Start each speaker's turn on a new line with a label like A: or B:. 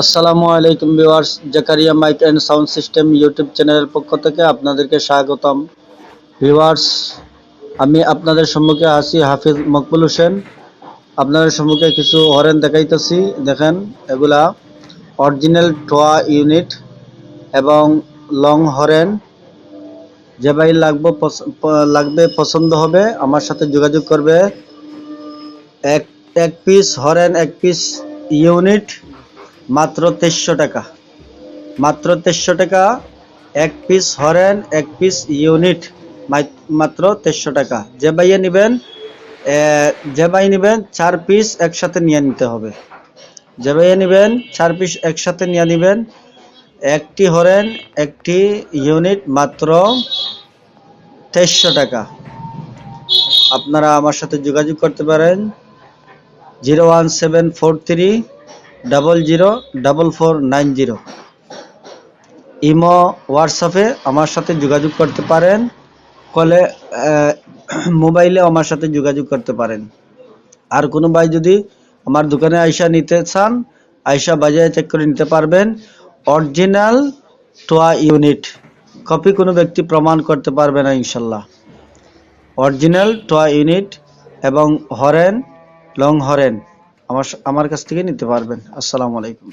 A: আসসালামু আলাইকুম viewers, Zakaria mike and sound system YouTube চ্যানেলের পক্ষ থেকে আপনাদেরকে স্বাগতম। ভিউয়ার্স, আমি আপনাদের সম্মুখে আছি হাফিজ মকবুল হোসেন। আপনাদের সম্মুখে কিছু হরেন দেখাইতেছি। দেখেন, এগুলা অরিজিনাল টোয়া ইউনিট এবং লং হরেন। যে ভাই লাগবে পছন্দ হবে আমার সাথে যোগাযোগ করবে। এক এক পিস হরেন, এক পিস ইউনিট মাত্র 2300 টাকা। মাত্র 2300 টাকা। এক পিস হরেন, এক পিস ইউনিট মাত্র 2300 টাকা। যে ভাইয়া নেবেন, যে ভাই নেবেন 4 পিস একসাথে নিয়ে নিতে হবে। যে ভাইয়া নেবেন 4 পিস একসাথে নিয়ে নেবেন। একটি হরেন, একটি ইউনিট মাত্র 2300 টাকা। আপনারা আমার সাথে যোগাযোগ করতে পারেন 01743004490। ইমো, হোয়াটসঅ্যাপে আমার সাথে যোগাযোগ করতে পারেন। কলে, মোবাইলে আমার সাথে যোগাযোগ করতে পারেন। আর কোনো ভাই যদি আমার দোকানে আইসা নিতে চান, আইসা বাজারে চেক করে নিতে পারবেন। অরিজিনাল টোয়া ইউনিট, কপি কোনো ব্যক্তি প্রমাণ করতে পারবে না ইনশাল্লাহ। অরিজিনাল টোয়া ইউনিট এবং হরেন, লং হরেন আমার কাছ থেকে নিতে পারবেন। আসসালামু আলাইকুম।